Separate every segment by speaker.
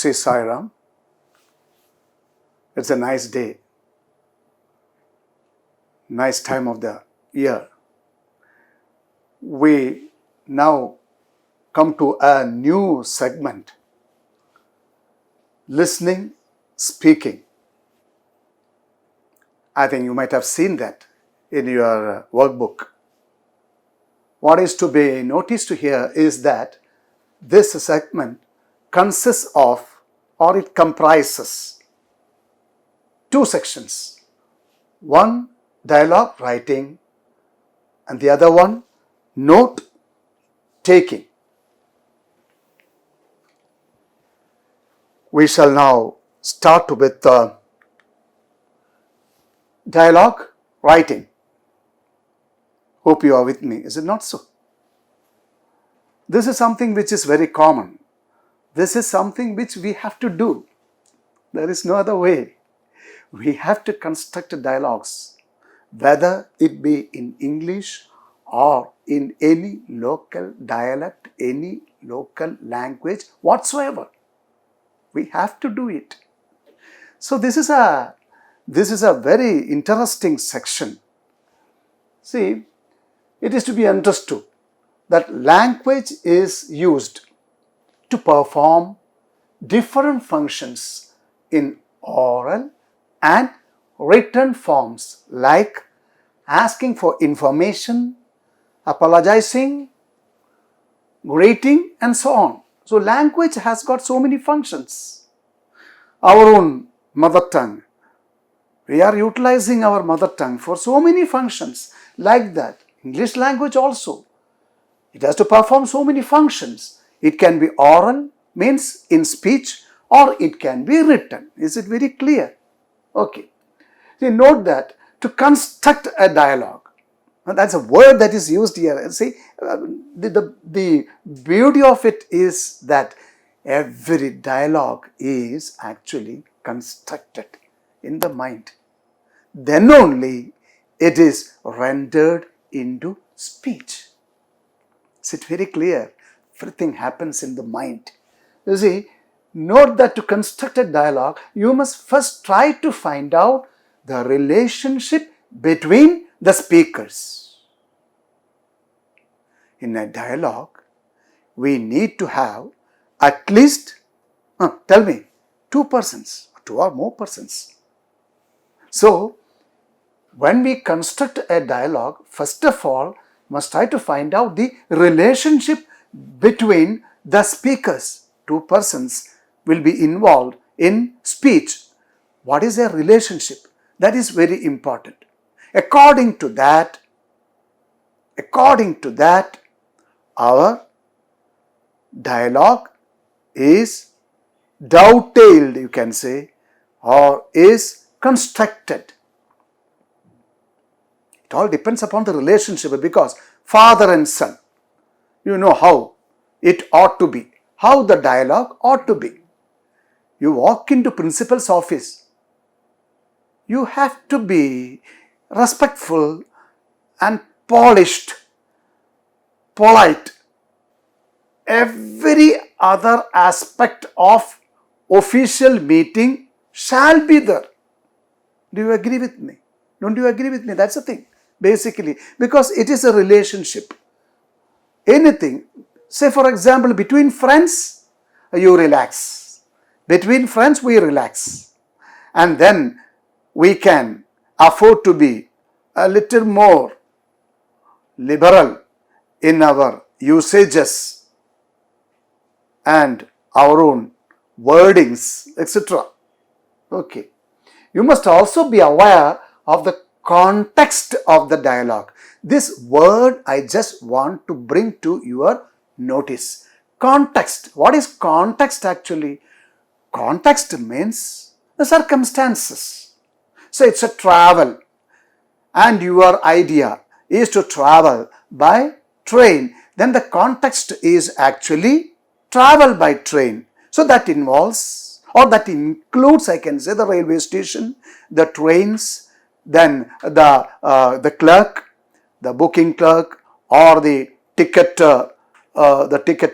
Speaker 1: Sri Sai Ram. It's a nice day, nice time of the year. We now come to a new segment, listening, speaking. I think you might have seen that in your workbook. What is to be noticed here is that this segment consists of, or it comprises, two sections. One, dialogue writing, and the other one, note taking. We shall now start with dialogue writing. Hope you are with me. Is it not so? This is something which is very common. This is something which we have to do. There is no other way. We have to construct dialogues, whether it be in English or in any local dialect, any local language whatsoever. We have to do it. So this is a very interesting section. See, it is to be understood that language is used to perform different functions in oral and written forms, like asking for information, apologizing, greeting, and so on. So language has got so many functions. Our own mother tongue, we are utilizing our mother tongue for so many functions. Like that, English language also, it has to perform so many functions. It can be oral, means in speech, or it can be written. Is it very clear? Okay. See, note that to construct a dialogue, that's a word that is used here. See, the beauty of it is that every dialogue is actually constructed in the mind. Then only it is rendered into speech. Is it very clear? Everything happens in the mind. You see, note that to construct a dialogue, you must first try to find out the relationship between the speakers. In a dialogue, we need to have at least, tell me, two persons, two or more persons. So, when we construct a dialogue, first of all, must try to find out the relationship between the speakers. Two persons will be involved in speech. What is their relationship? That is very important. According to that, our dialogue is dovetailed, you can say, or is constructed. It all depends upon the relationship, because father and son, you know how it ought to be, how the dialogue ought to be. You walk into principal's office, you have to be respectful and polished, polite. Every other aspect of official meeting shall be there. Do you agree with me? Don't you agree with me? That's the thing. Basically, because it is a relationship. Anything, say for example, between friends, you relax. Between friends, we relax. And then we can afford to be a little more liberal in our usages and our own wordings, etc. Okay. You must also be aware of the context of the dialogue. This word I just want to bring to your notice. Context. What is context actually? Context means the circumstances. So it's a travel, and your idea is to travel by train. Then the context is actually travel by train. So that involves, or that includes, I can say, the railway station, the trains, then the clerk, the booking clerk, or the ticket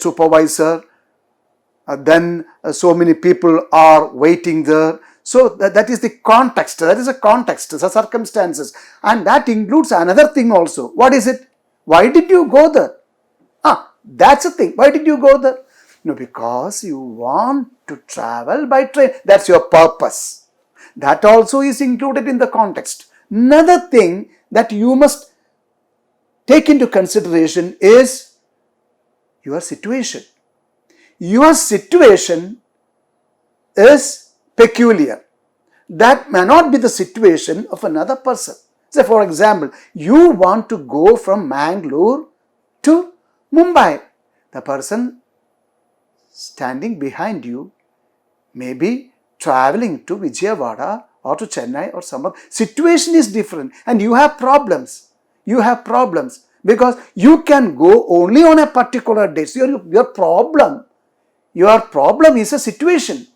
Speaker 1: supervisor, then so many people are waiting there. So that is the context, that is a context, the circumstances, and that includes another thing also. What is it? Why did you go there? That's a thing. Why did you go there? No, because you want to travel by train. That's your purpose. That also is included in the context. Another thing that you must take into consideration is your situation. Your situation is peculiar. That may not be the situation of another person. Say, for example, you want to go from Mangalore to Mumbai. The person standing behind you may be traveling to Vijayawada or to Chennai or some other. Situation is different and you have problems. You have problems because you can go only on a particular date. So your problem is a situation,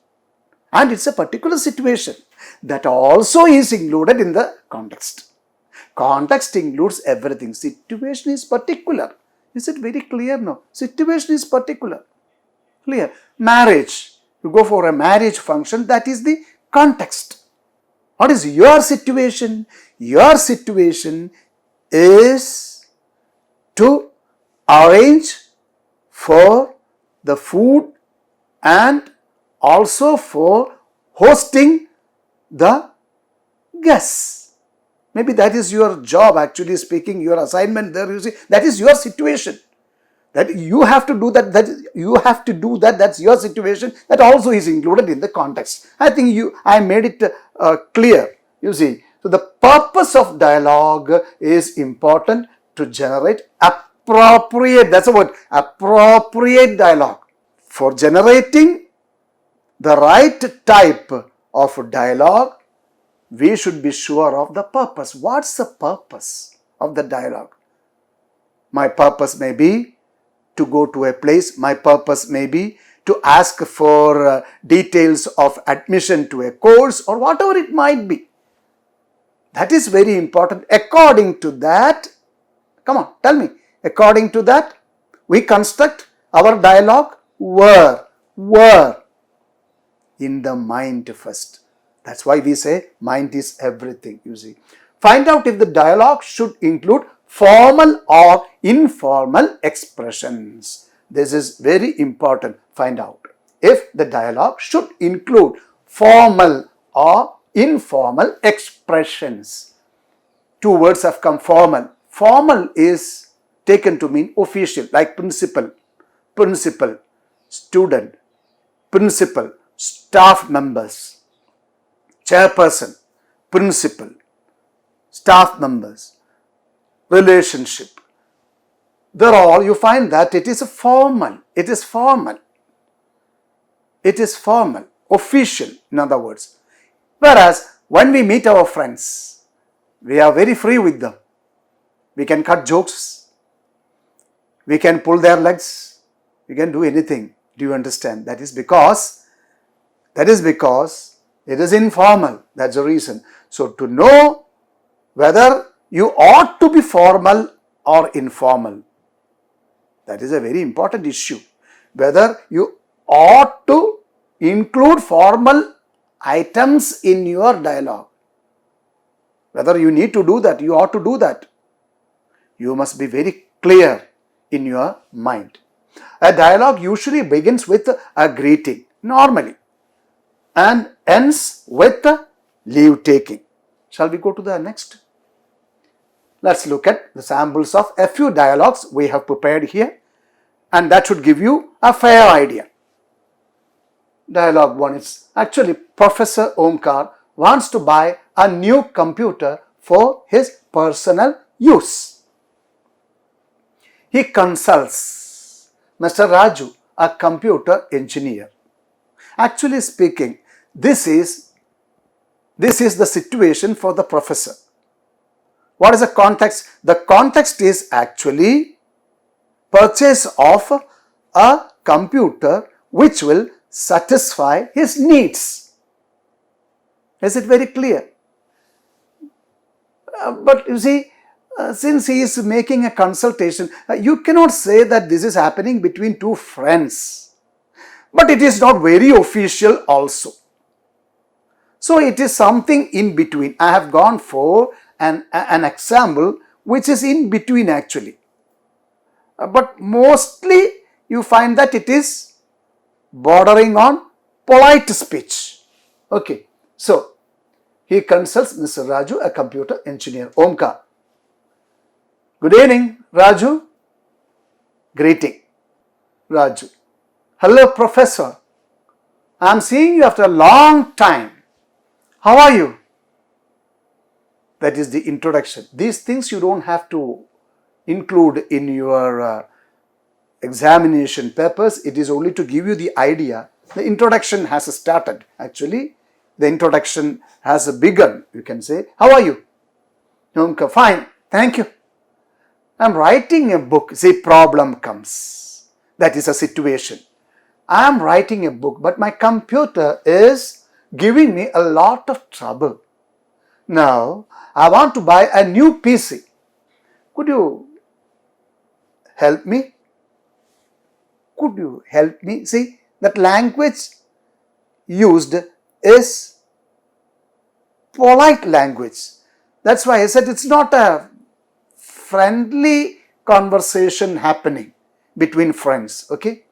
Speaker 1: and it's a particular situation. That also is included in the context. Context includes everything. Situation is particular. Is it very clear now? Situation is particular. Clear. Marriage. You go for a marriage function, that is the context. What is your situation? Your situation is to arrange for the food and also for hosting the guests. Maybe that is your job, actually speaking, your assignment there, you see, that is your situation. That you have to do that, that's your situation. That also is included in the context. I think I made it clear, you see. So the purpose of dialogue is important to generate appropriate, that's the word, appropriate dialogue. For generating the right type of dialogue, we should be sure of the purpose. What's the purpose of the dialogue? My purpose may be to go to a place. My purpose may be to ask for details of admission to a course or whatever it might be. That is very important. According to that, come on, tell me, according to that, we construct our dialogue. Where? In the mind first. That's why we say mind is everything, you see. Find out if the dialogue should include formal or informal expressions. This is very important. Find out if the dialogue should include formal or informal expressions. Two words have come, formal. Formal is taken to mean official, like principal, student, principal, staff members, chairperson, principal, staff members, relationship. They're all, you find that it is formal. It is formal. It is formal, official, in other words. Whereas when we meet our friends, we are very free with them. We can cut jokes. We can pull their legs. We can do anything. Do you understand? That is because it is informal. That's the reason. So to know whether you ought to be formal or informal, that is a very important issue. Whether you ought to include formal items in your dialogue. Whether you need to do that, you ought to do that. You must be very clear in your mind. A dialogue usually begins with a greeting, normally, and ends with leave taking. Shall we go to the next? Let's look at the samples of a few dialogues we have prepared here, and that should give you a fair idea. Dialogue 1 is actually Professor Omkar wants to buy a new computer for his personal use. He consults Mr. Raju, a computer engineer. Actually speaking, this is the situation for the professor. What is the context? The context is actually purchase of a computer which will satisfy his needs. Is it very clear? But you see, since he is making a consultation, you cannot say that this is happening between two friends. but it is not very official also. So it is something in between. I have gone for an example which is in between actually. But mostly you find that it is bordering on polite speech. Okay, so he consults Mr. Raju, a computer engineer. Omkar. Good evening, Raju. Greeting. Raju. Hello, Professor. I am seeing you after a long time. How are you? That is the introduction. These things you don't have to include in your examination papers. It is only to give you the idea. The introduction has started. Actually, the introduction has begun. You can say, how are you? Omkar, fine. Thank you. I am writing a book. See, problem comes. That is a situation. I am writing a book, but my computer is giving me a lot of trouble. Now, I want to buy a new PC. Could you help me? Could you help me? See, that language used is polite language. That's why I said it's not a friendly conversation happening between friends. Okay.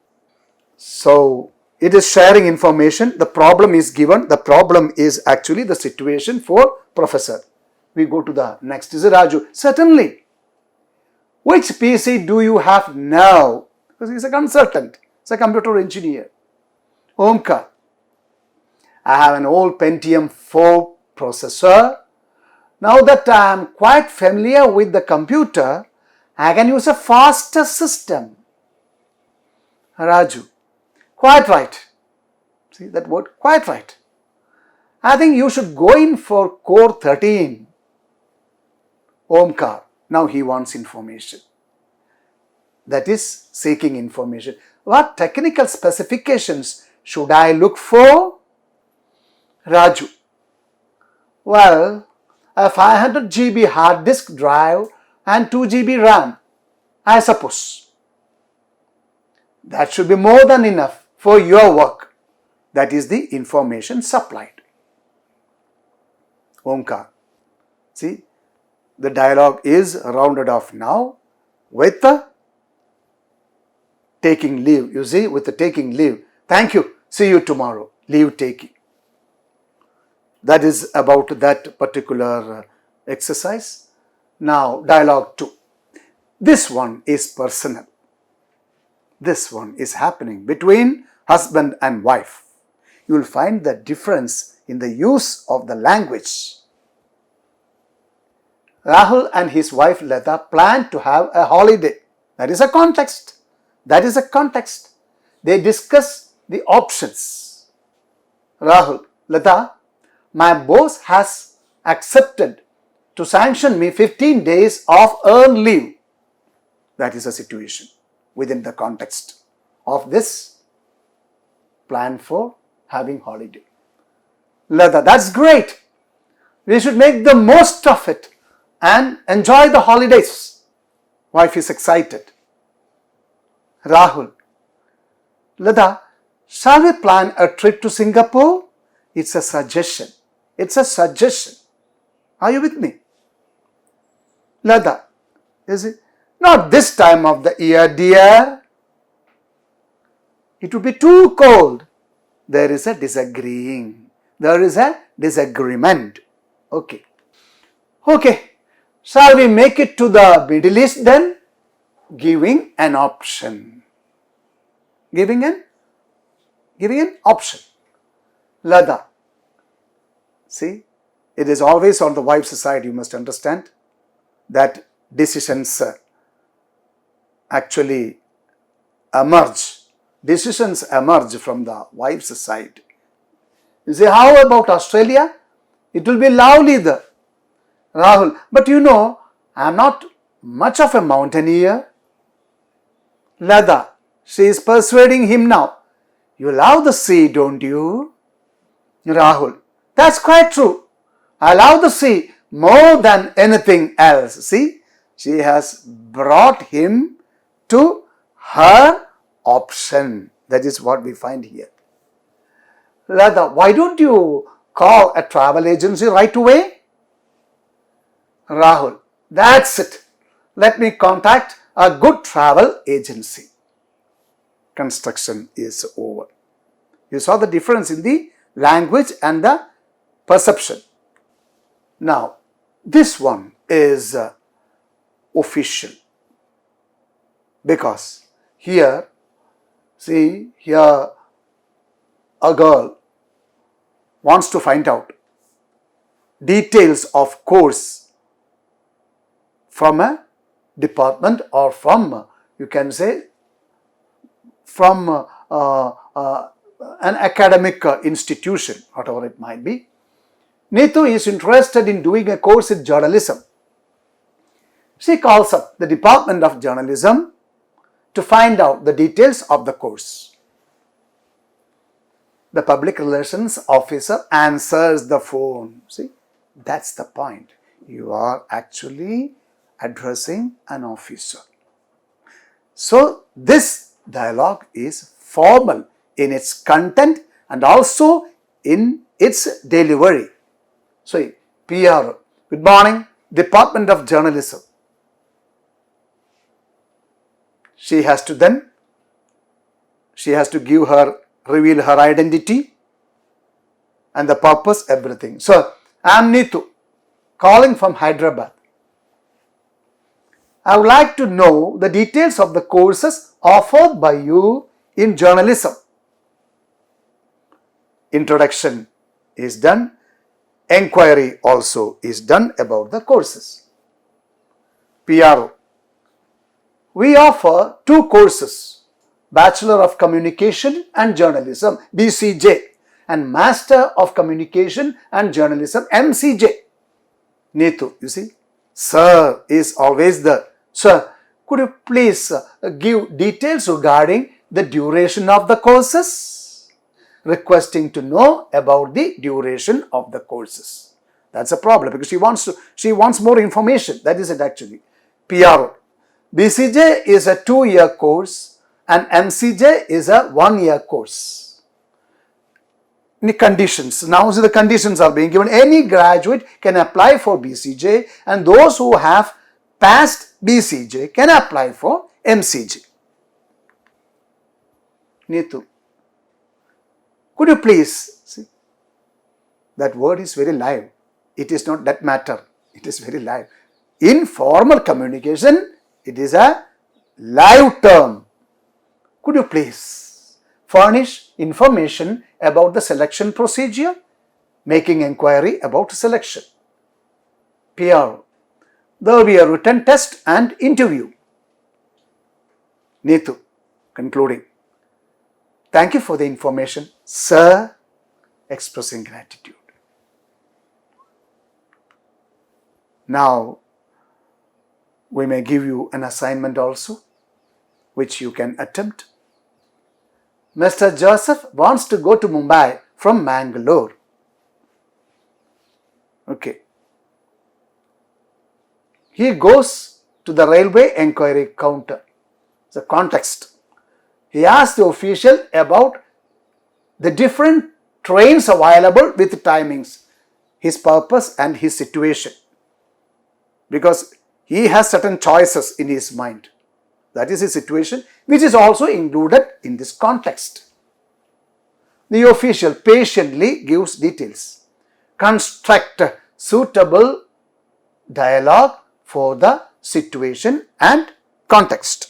Speaker 1: So it is sharing information. The problem is given. The problem is actually the situation for professor. We go to the next. Is it Raju? Certainly. Which PC do you have now? Because he's a consultant. He's a computer engineer. Omkar. I have an old Pentium 4 processor. Now that I am quite familiar with the computer, I can use a faster system. Raju. Quite right. See that word? Quite right. I think you should go in for Core 13. Omkar. Now he wants information. That is seeking information. What technical specifications should I look for? Raju. Well, a 500 GB hard disk drive and 2 GB RAM, I suppose. That should be more than enough for your work. That is the information supplied. Omkar. See, the dialogue is rounded off now with the taking leave. You see, with the taking leave. Thank you. See you tomorrow. Leave taking. That is about that particular exercise. Now, dialogue 2. This one is personal. This one is happening between husband and wife. You will find the difference in the use of the language. Rahul and his wife Lata plan to have a holiday. That is a context. That is a context. They discuss the options. Rahul, Lata, my boss has accepted to sanction me 15 days of earned leave. That is a situation within the context of this plan for having holiday. Lata, that's great. We should make the most of it and enjoy the holidays. Wife is excited. Rahul, Lata, shall we plan a trip to Singapore? It's a suggestion. It's a suggestion. Are you with me? Lata, is it? Not this time of the year, dear. It would be too cold. There is a disagreeing. There is a disagreement. Okay. Okay. Shall we make it to the Middle East then? Giving an option. Giving an option. Lada. See, it is always on the wife's side, you must understand, that decisions actually emerge. Decisions emerge from the wife's side. You say, how about Australia? It will be lovely there. Rahul, but you know, I am not much of a mountaineer. Lada, she is persuading him now. You love the sea, don't you? Rahul, that's quite true. I love the sea more than anything else. See, she has brought him to her option. That is what we find here. Radha, why don't you call a travel agency right away? Rahul, that's it. Let me contact a good travel agency. Construction is over. You saw the difference in the language and the perception. Now, this one is official, because here, see, here a girl wants to find out details of course from a department or from, you can say, from an academic institution, whatever it might be. Neetu is interested in doing a course in journalism. She calls up the Department of Journalism to find out the details of the course. The public relations officer answers the phone. See, that's the point. You are actually addressing an officer. So, this dialogue is formal in its content and also in its delivery. So, PR, good morning, Department of Journalism. She has to reveal her identity and the purpose, everything. So, I am Neetu, calling from Hyderabad. I would like to know the details of the courses offered by you in journalism. Introduction is done. Enquiry also is done about the courses. PRO. We offer 2 courses, Bachelor of Communication and Journalism, BCJ, and Master of Communication and Journalism, MCJ. Neetu, you see, sir is always there. Sir, could you please give details regarding the duration of the courses? Requesting to know about the duration of the courses. That's a problem because she wants more information. That is it actually. PRO. BCJ is a 2-year course and MCJ is a 1-year course. Any conditions. Now the conditions are being given. Any graduate can apply for BCJ and those who have passed BCJ can apply for MCJ. Neetu, could you please see? That word is very live. It is not that matter. It is very live. In formal communication, it is a live term. Could you please furnish information about the selection procedure, making inquiry about selection? PR. There will be a written test and interview. Neetu, concluding. Thank you for the information, sir, expressing gratitude. Now, we may give you an assignment also, which you can attempt. Mr. Joseph wants to go to Mumbai from Mangalore. Okay. He goes to the railway enquiry counter. The context. He asks the official about the different trains available with timings, his purpose and his situation. Because he has certain choices in his mind. That is his situation, which is also included in this context. The official patiently gives details. Construct suitable dialogue for the situation and context.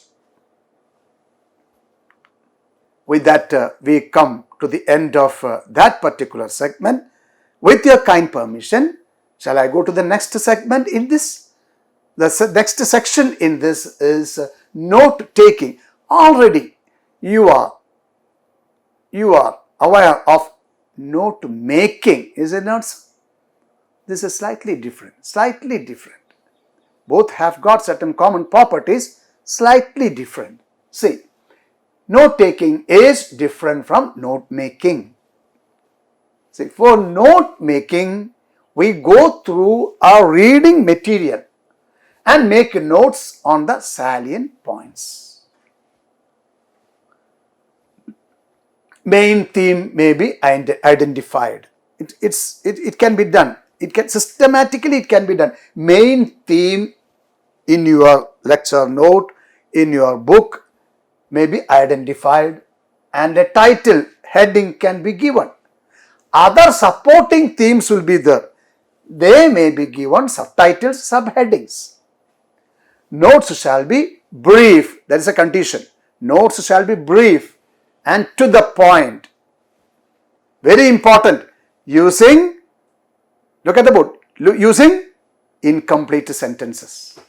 Speaker 1: With that, we come to the end of that particular segment. With your kind permission, shall I go to the next segment in this? The next section in this is note taking. Already you are aware of note making, is it not so? This is slightly different. Both have got certain common properties, slightly different. See, note taking is different from note making. See, for note making, we go through our reading material and make notes on the salient points. main theme may be identified. It can be done. It can systematically it can be done. Main theme in your lecture note, in your book may be identified, and a title heading can be given. Other supporting themes will be there. They may be given subtitles, subheadings. Notes shall be brief. That is a condition. Notes shall be brief and to the point. Very important. Using, look at the board, using incomplete sentences.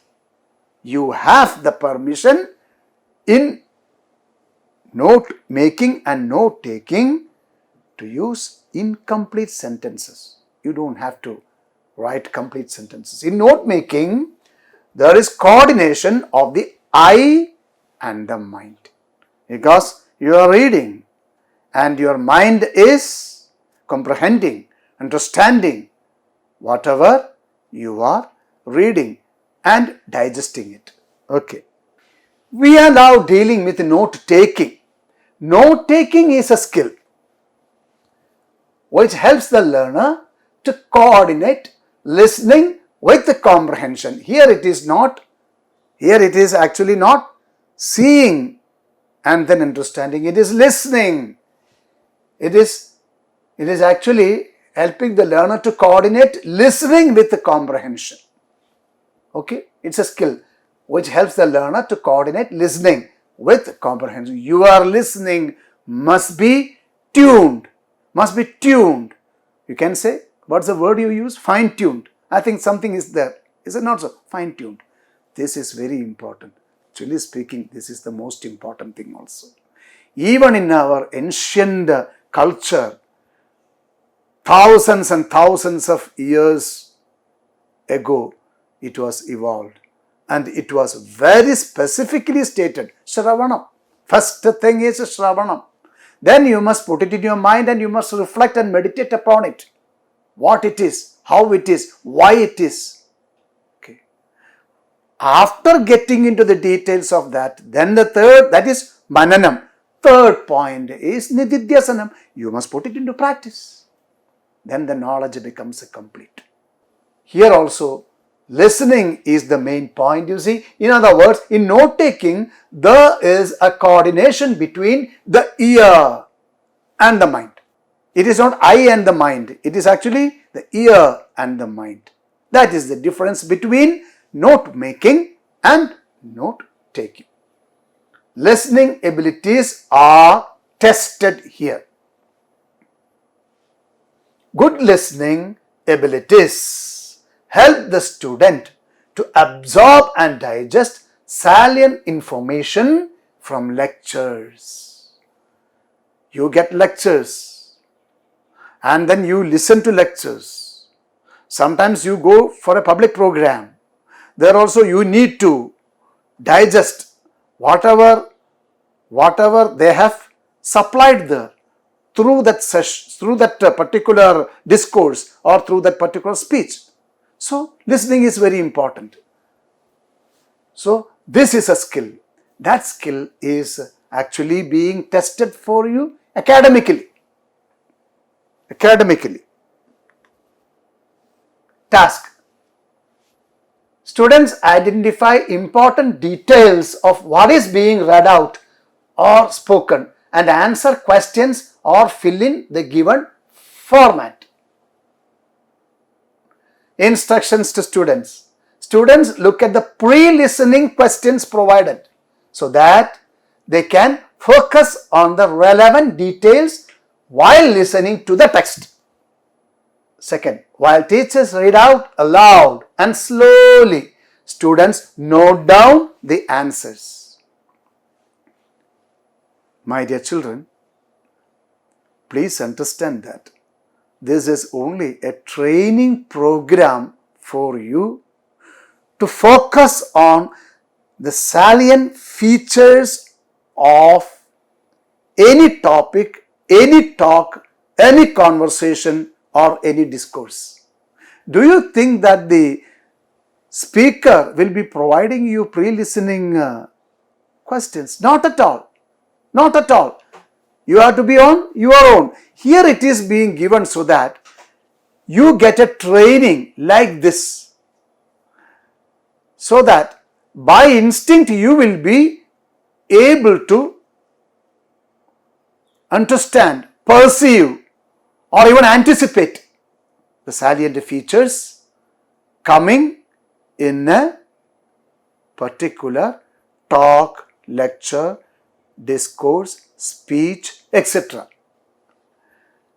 Speaker 1: You have the permission in note making and note taking to use incomplete sentences. You don't have to write complete sentences. In note making, there is coordination of the eye and the mind, because you are reading and your mind is comprehending, understanding whatever you are reading and digesting it. Okay. We are now dealing with note taking. Note taking is a skill which helps the learner to coordinate listening with the comprehension. Here it is actually not seeing and then understanding. It is listening. It is actually helping the learner to coordinate listening with the comprehension. Okay, it's a skill which helps the learner to coordinate listening with comprehension. Your listening must be tuned. You can say, what's the word you use? Fine-tuned. I think something is there. Is it not so? Fine-tuned. This is very important. Actually speaking, this is the most important thing also. Even in our ancient culture, thousands and thousands of years ago, it was evolved. And it was very specifically stated, Shravanam. First thing is Shravanam. Then you must put it in your mind and you must reflect and meditate upon it. What it is, how it is, why it is. Okay. After getting into the details of that, then the third, that is Mananam. Third point is Nididhyasanam. You must put it into practice. Then the knowledge becomes complete. Here also, listening is the main point, you see. In other words, in note taking, there is a coordination between the ear and the mind. It is not eye and the mind. It is actually the ear and the mind. That is the difference between note making and note taking. Listening abilities are tested here. Good listening abilities help the student to absorb and digest salient information from lectures. You get lectures and then you listen to lectures. Sometimes you go for a public program. There also you need to digest whatever they have supplied there through that session, through that particular discourse or through that particular speech. So, listening is very important. So, this is a skill. That skill is actually being tested for you academically. Task. Students identify important details of what is being read out or spoken and answer questions or fill in the given format. Instructions to students. Students look at the pre-listening questions provided so that they can focus on the relevant details while listening to the text. Second, while teachers read out aloud and slowly, students note down the answers. My dear children, please understand that this is only a training program for you to focus on the salient features of any topic, any talk, any conversation or any discourse. Do you think that the speaker will be providing you pre-listening questions? Not at all. Not at all. You have to be on your own. Here it is being given so that you get a training like this, so that by instinct you will be able to understand, perceive, or even anticipate the salient features coming in a particular talk, lecture, discourse, speech, etc.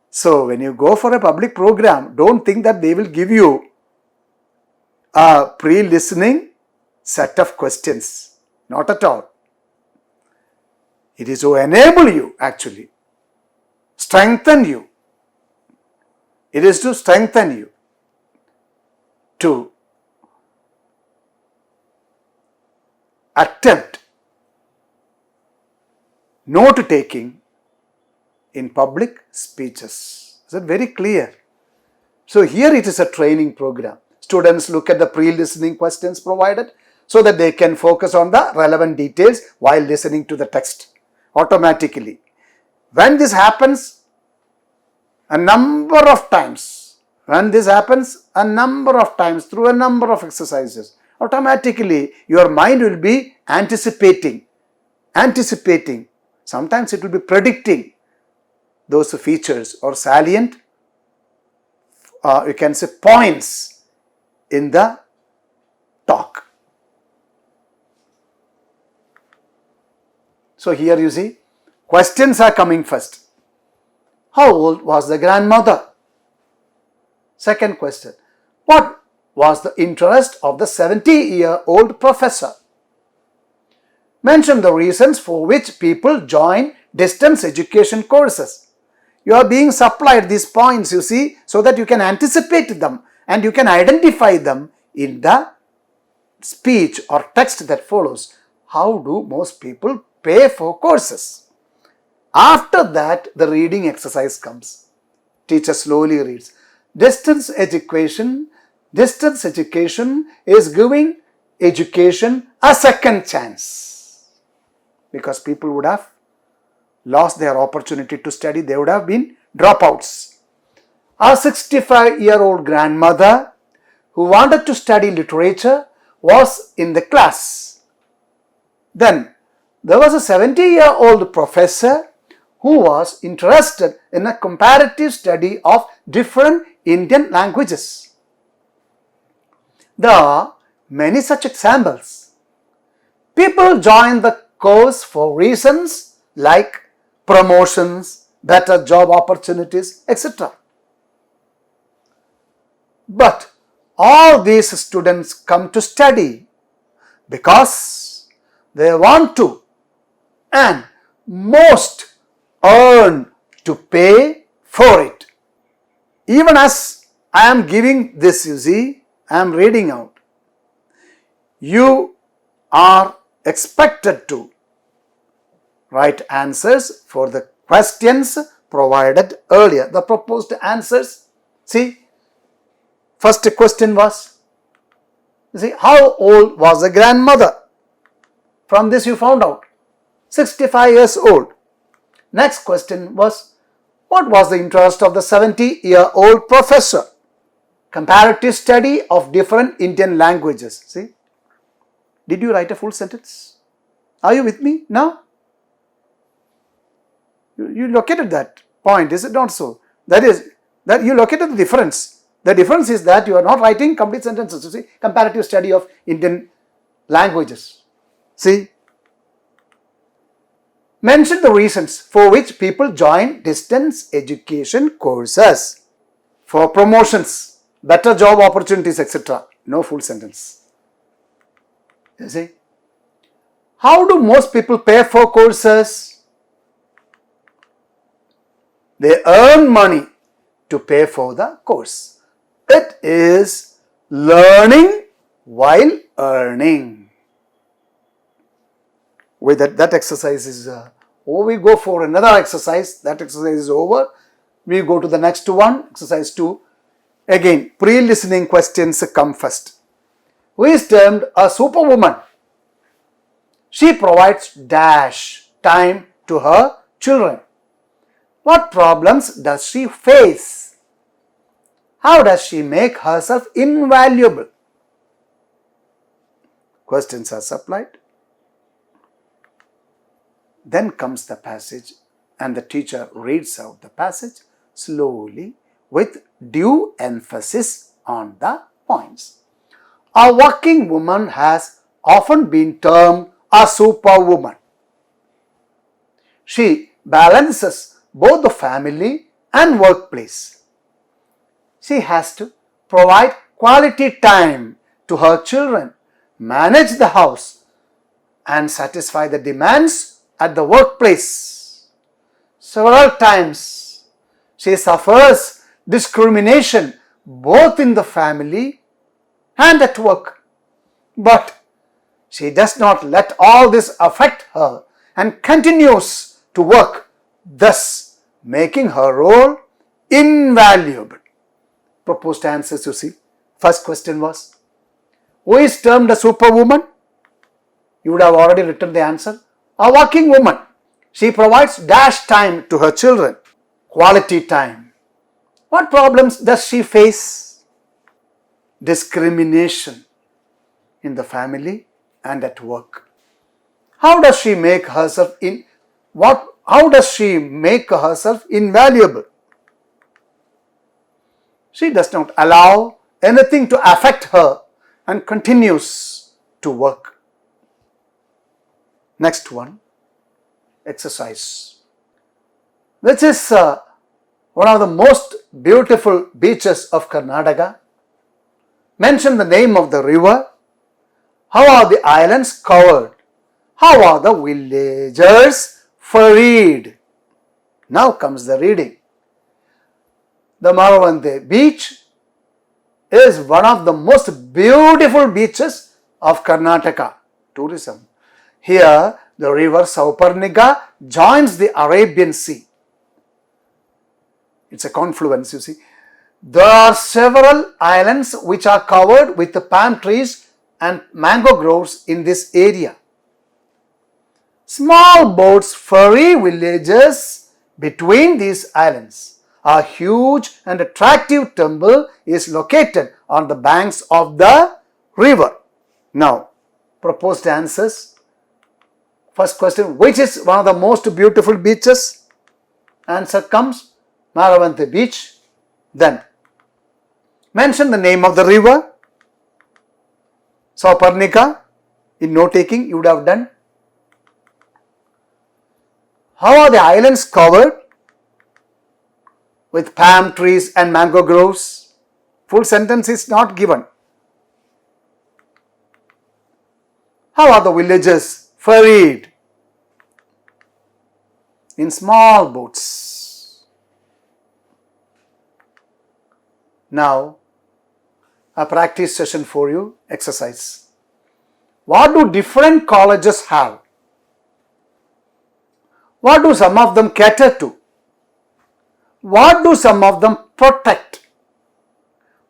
Speaker 1: So when you go for a public program, don't think that they will give you a pre-listening set of questions. Not at all. It is to enable you, actually, strengthen you. It is to strengthen you to attempt note taking in public speeches. Is it very clear? So here it is a training program. Students look at the pre-listening questions provided so that they can focus on the relevant details while listening to the text automatically. When this happens a number of times, through a number of exercises, automatically your mind will be anticipating. Sometimes it will be predicting those features or salient, you can say, points in the talk. So here you see, questions are coming first. How old was the grandmother? Second question, what was the interest of the 70-year-old professor? Mention the reasons for which people join distance education courses. You are being supplied these points, you see, so that you can anticipate them and you can identify them in the speech or text that follows. How do most people pay for courses? After that, the reading exercise comes. Teacher slowly reads. Distance education is giving education a second chance. Because people would have lost their opportunity to study, they would have been dropouts. A 65-year-old grandmother who wanted to study literature was in the class. Then there was a 70-year-old professor who was interested in a comparative study of different Indian languages. There are many such examples. People join the course for reasons like promotions, better job opportunities, etc. But all these students come to study because they want to, and most earn to pay for it. Even as I am giving this, you see, I am reading out. You are expected to write answers for the questions provided earlier. The proposed answers, see, first question was, see, how old was the grandmother? From this you found out, 65 years old. Next question was, what was the interest of the 70-year-old professor? Comparative study of different Indian languages. See, did you write a full sentence? Are you with me now? You located that point, is it not so? That is, that you located the difference. The difference is that you are not writing complete sentences. You see, comparative study of Indian languages. See, mention the reasons for which people join distance education courses. For promotions, better job opportunities, etc. No full sentence. You see, how do most people pay for courses? They earn money to pay for the course. It is learning while earning. With that exercise is over. We go for another exercise. That exercise is over. We go to the next one, exercise 2. Again, pre-listening questions come first. Who is termed a superwoman? She provides dash time to her children. What problems does she face? How does she make herself invaluable? Questions are supplied. Then comes the passage and the teacher reads out the passage slowly with due emphasis on the points. A working woman has often been termed a superwoman. She balances both the family and workplace. She has to provide quality time to her children, manage the house, and satisfy the demands at the workplace. Several times she suffers discrimination both in the family and at work. But she does not let all this affect her and continues to work, thus making her role invaluable. Proposed answers you see. First question was, who is termed a superwoman? You would have already written the answer. A working woman. She provides dash time to her children. Quality time. What problems does she face? Discrimination in the family and at work. How does she make herself invaluable? She does not allow anything to affect her and continues to work. Next one, exercise. Which is one of the most beautiful beaches of Karnataka. Mention the name of the river. How are the islands covered? How are the villagers ferried? Now comes the reading. The Maravante beach is one of the most beautiful beaches of Karnataka. Tourism. Here, the river Sauparnika joins the Arabian Sea. It's a confluence, you see. There are several islands which are covered with the palm trees and mango groves in this area. Small boats ferry villages between these islands. A huge and attractive temple is located on the banks of the river. Now, proposed answers. First question, which is one of the most beautiful beaches? Answer comes Maravante beach. Then, mention the name of the river. Sauparnika. In note taking, you would have done. How are the islands covered? With palm trees and mango groves. Full sentence is not given. How are the villages ferried? In small boats. Now, a practice session for you, exercise. What do different colleges have? What do some of them cater to? What do some of them protect?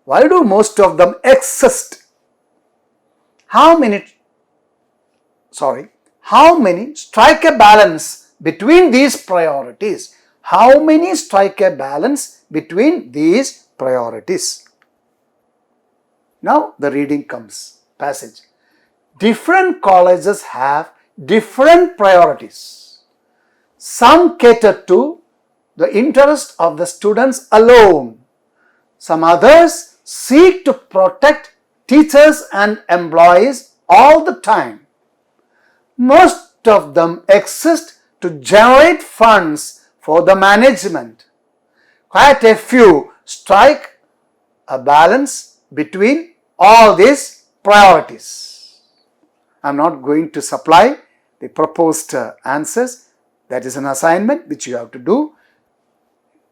Speaker 1: Why do most of them exist? How many strike a balance between these priorities? How many strike a balance between these priorities? Now the reading comes. Passage. Different colleges have different priorities. Some cater to the interest of the students alone. Some others seek to protect teachers and employees all the time. Most of them exist to generate funds for the management. Quite a few strike a balance between all these priorities. I am not going to supply the proposed answers. That is an assignment which you have to do.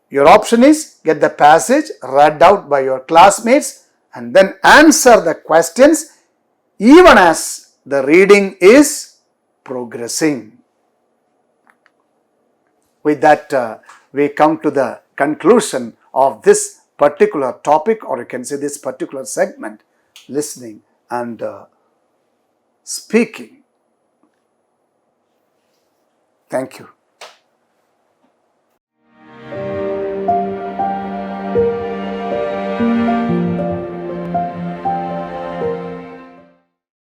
Speaker 1: Your option is get the passage read out by your classmates and then answer the questions even as the reading is progressing. With that, we come to the conclusion of this particular topic, or you can say this particular segment, listening and speaking. Thank you.